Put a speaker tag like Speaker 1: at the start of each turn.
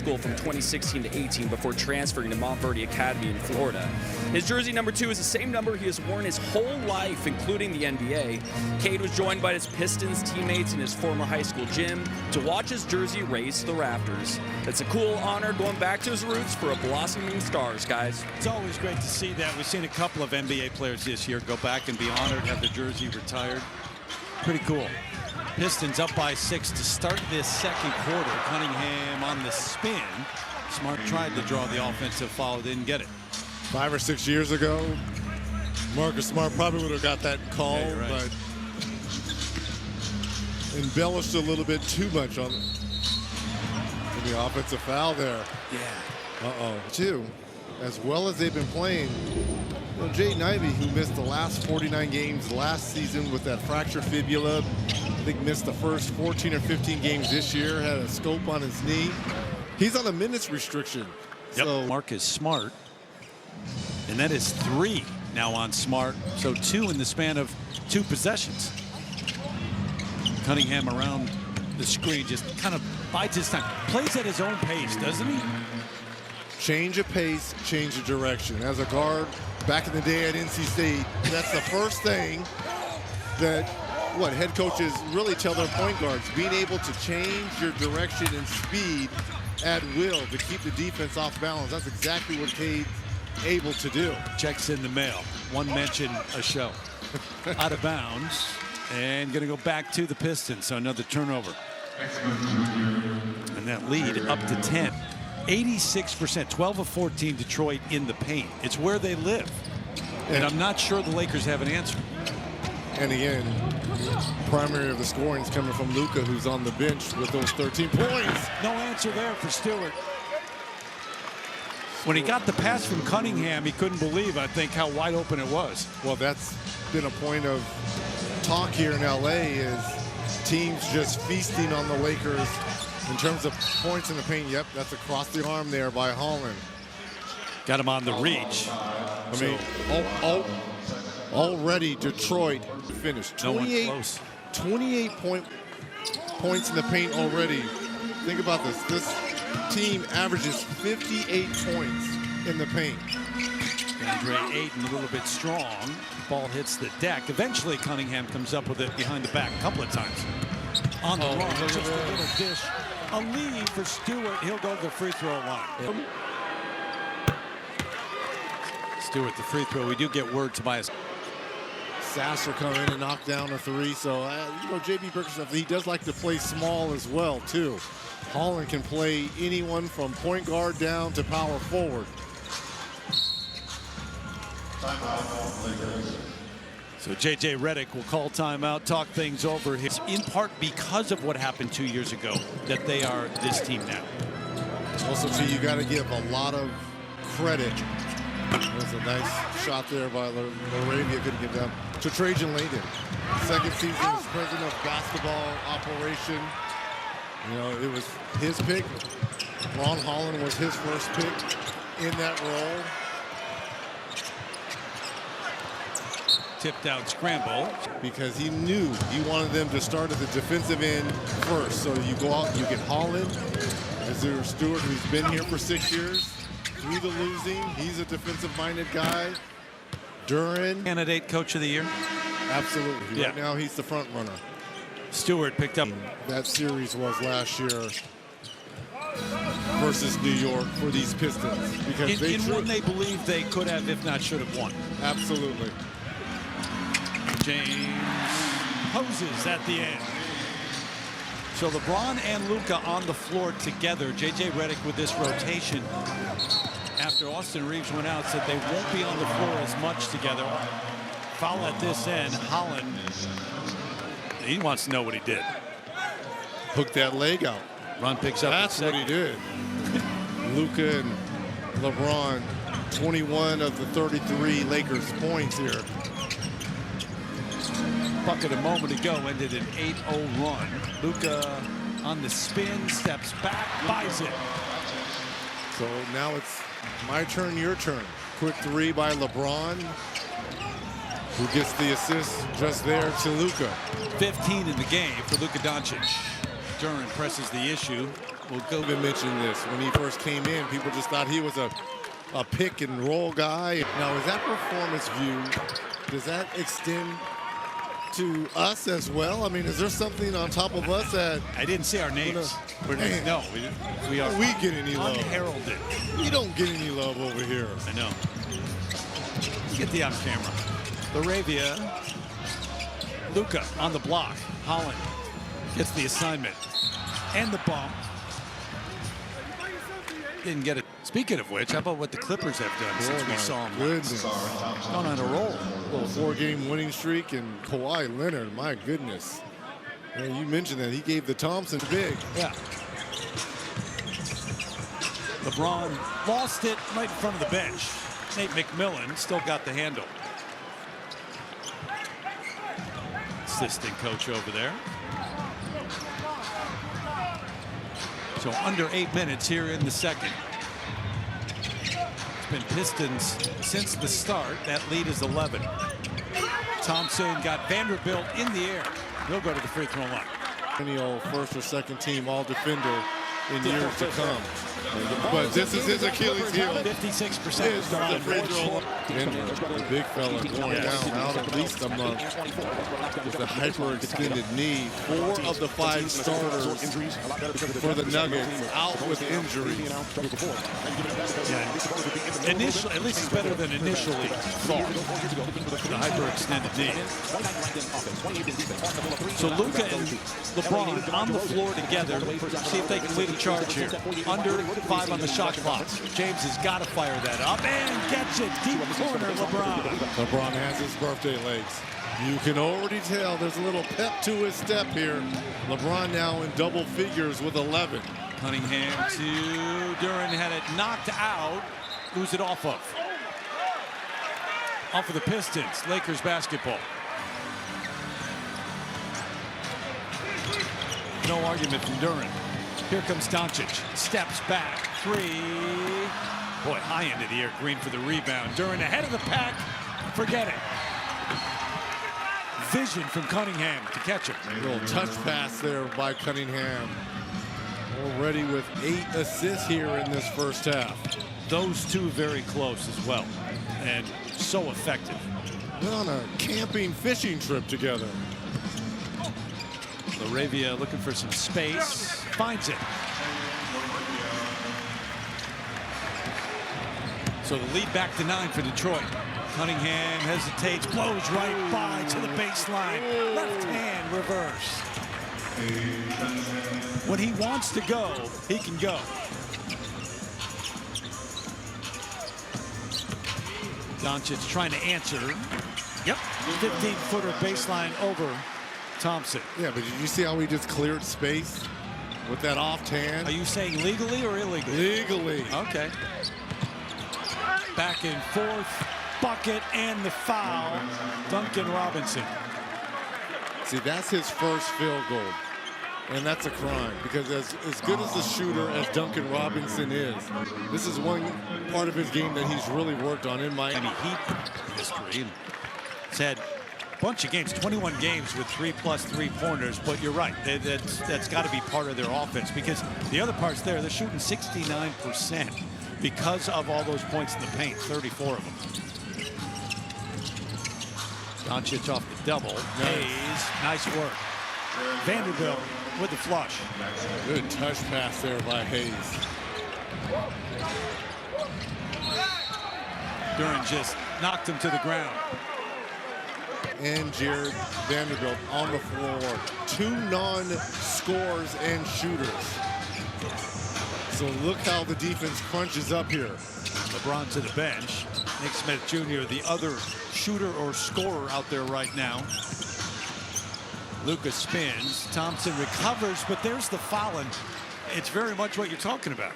Speaker 1: school from 2016 to 18 before transferring to Montverde Academy in Florida. His jersey number 2 is the same number he has worn his whole life, including the NBA. Cade was joined by his Pistons teammates in his former high school gym to watch his jersey raise to the rafters. It's a cool honor going back to his roots for a blossoming stars, guys.
Speaker 2: It's always great to see that. We've seen a couple of NBA players this year go back and be honored, have their jersey retired. Pretty cool. Pistons up by 6 to start this second quarter. Cunningham on the spin. Smart tried to draw the offensive foul, didn't get it.
Speaker 3: 5 or 6 years ago, Marcus Smart probably would have got that call,
Speaker 2: yeah, right.
Speaker 3: but embellished a little bit too much on the offensive foul there.
Speaker 2: Yeah.
Speaker 3: Too, as well as they've been playing, you know, Jaden Ivey, who missed the last 49 games last season with that fractured fibula, I think missed the first 14 or 15 games this year, had a scope on his knee. He's on a minutes restriction.
Speaker 2: Yep.
Speaker 3: So
Speaker 2: Marcus Smart, and that is 3 now on Smart, so 2 in the span of 2 possessions. Cunningham around the screen, just kind of bides his time, plays at his own pace, doesn't he?
Speaker 3: change of pace, change of direction. As a guard back in the day at NC State, that's the first thing that head coaches really tell their point guards, being able to change your direction and speed at will to keep the defense off balance. That's exactly what Cade's able to do.
Speaker 2: Checks in the mail. One mention a show. Out of bounds and going to go back to the Pistons. So another turnover. And that lead up to 10. 86%, 12 of 14 Detroit in the paint. It's where they live. And I'm not sure the Lakers have an answer.
Speaker 3: And again, primary of the scoring is coming from Luka, who's on the bench with those 13 points.
Speaker 2: No answer there for Stewart. When he got the pass from Cunningham, he couldn't believe, I think, how wide open it was.
Speaker 3: Well, that's been a point of talk here in LA, is teams just feasting on the Lakers in terms of points in the paint. Yep, that's across the arm there by Holland.
Speaker 2: Got him on the reach.
Speaker 3: I mean, already Detroit finished 28 points in the paint already. Think about this. This team averages 58 points in the paint.
Speaker 2: DeAndre Ayton a little bit strong. Ball hits the deck. Eventually Cunningham comes up with it behind the back a couple of times. On the run, just a little dish. A lead for Stewart. He'll go to the free throw line. Yep. Stewart, the free throw. We do get word Tobias
Speaker 3: Sasser come in and knock down a three. So, J.B. Bickerstaff, he does like to play small as well, too. Holland can play anyone from point guard down to power forward.
Speaker 2: So J.J. Redick will call timeout, talk things over here. In part because of what happened 2 years ago, that they are this team now.
Speaker 3: Also, too, you got to give a lot of credit. That's a nice shot there by Laravia. Couldn't get down to Trajan Layden. Second season as president of basketball operation. You know, it was his pick. Ron Holland was his first pick in that role.
Speaker 2: Tipped out scramble.
Speaker 3: Because he knew he wanted them to start at the defensive end first. So you go out, you get Holland, Azir Stewart, who's been here for 6 years. Through the losing, he's a defensive-minded guy. Duran.
Speaker 2: Candidate coach of the year?
Speaker 3: Absolutely.
Speaker 2: Yeah.
Speaker 3: Right now, he's the front runner.
Speaker 2: Stewart picked up.
Speaker 3: That series was last year versus New York for these Pistons. Because
Speaker 2: in one they believe they could have, if not should have, won.
Speaker 3: Absolutely.
Speaker 2: James poses at the end. So LeBron and Luka on the floor together. J.J. Redick with this rotation. After Austin Reeves went out, said they won't be on the floor as much together. Foul at this end. Holland, he wants to know what he did.
Speaker 3: Hooked that leg out.
Speaker 2: Ron picks up.
Speaker 3: That's what he did. Luka and LeBron, 21 of the 33 Lakers points here.
Speaker 2: Bucket a moment ago ended an 8-0 run. Luka on the spin, steps back, buys it.
Speaker 3: So now it's my turn, your turn. Quick three by LeBron, who gets the assist just there to Luka.
Speaker 2: 15 in the game for Luka Doncic. Duran presses the issue.
Speaker 3: Well, Kobe mentioned this. When he first came in, people just thought he was a pick and roll guy. Now, is that performance view, does that extend to us as well? I mean, is there something on top of us that...
Speaker 2: I didn't see our names. No, we are
Speaker 3: we get any love.
Speaker 2: Unheralded.
Speaker 3: We don't get any love over here.
Speaker 2: I know. Get the on camera. Laravia. Luka on the block. Holland gets the assignment. And the bump. Didn't get it. Speaking of which, how about what the Clippers have done since we saw them?
Speaker 3: Goodness.
Speaker 2: Gone on a roll.
Speaker 3: A little 4-game winning streak, and Kawhi Leonard, my goodness. Yeah, you mentioned that. He gave the Thompson big.
Speaker 2: Yeah. LeBron lost it right in front of the bench. Nate McMillan still got the handle. Assistant coach over there. So under 8 minutes here in the second. It's been Pistons since the start. That lead is 11. Thompson got Vanderbilt in the air. He'll go to the free throw line.
Speaker 3: Any old first or second team all defender in years to come. But this is his Achilles heel.
Speaker 2: 56%.
Speaker 3: Is the free throw. The big fella going down out at least a month with a hyperextended knee. 4 of the 5 starters for the Nuggets out with injuries.
Speaker 2: Yeah. Initially, at least it's better than initially thought. The hyperextended knee. So Luka and LeBron on the floor together. See if they can lead a charge here. Under 5 on the shot clock. James has got to fire that up and gets it deep corner.
Speaker 3: LeBron has his birthday legs. You can already tell there's a little pep to his step here. LeBron now in double figures with 11.
Speaker 2: Cunningham to Duran, had it knocked out. Who's it off of? Off of the Pistons. Lakers basketball. No argument from Duran. Here comes Doncic. Steps back. 3. Boy, high end of the air. Green for the rebound. Duran ahead of the pack. Forget it. Vision from Cunningham to catch him.
Speaker 3: A little touch pass there by Cunningham. Already with 8 assists here in this first half.
Speaker 2: Those two very close as well. And so effective.
Speaker 3: They're on a camping fishing trip together.
Speaker 2: Laravia looking for some space. Finds it. So the lead back to 9 for Detroit. Cunningham hesitates, blows right by to the baseline. Left hand reverse. When he wants to go, he can go. Doncic trying to answer. Yep, 15-footer baseline over Thompson.
Speaker 3: Yeah, but did you see how he just cleared space with that off hand?
Speaker 2: Are you saying legally or illegally?
Speaker 3: Legally.
Speaker 2: Okay. Back and forth, bucket and the foul. Duncan Robinson.
Speaker 3: See, that's his first field goal. And that's a crime because as good as the shooter as Duncan Robinson is, this is one part of his game that he's really worked on in Miami
Speaker 2: Heat history. He's had a bunch of games, 21 games with 3+ 3-pointers, but you're right. That's got to be part of their offense because the other parts there, they're shooting 69% because of all those points in the paint, 34 of them. Doncic off the double. Hayes, nice work. Vanderbilt with the flush.
Speaker 3: Good touch pass there by Hayes.
Speaker 2: Duran just knocked him to the ground.
Speaker 3: And Jared Vanderbilt on the floor. 2 non-scorers and shooters. So look how the defense crunches up here.
Speaker 2: LeBron to the bench. Nick Smith Jr., the other shooter or scorer out there right now. Luka spins. Thompson recovers, but there's the foul, and it's very much what you're talking about.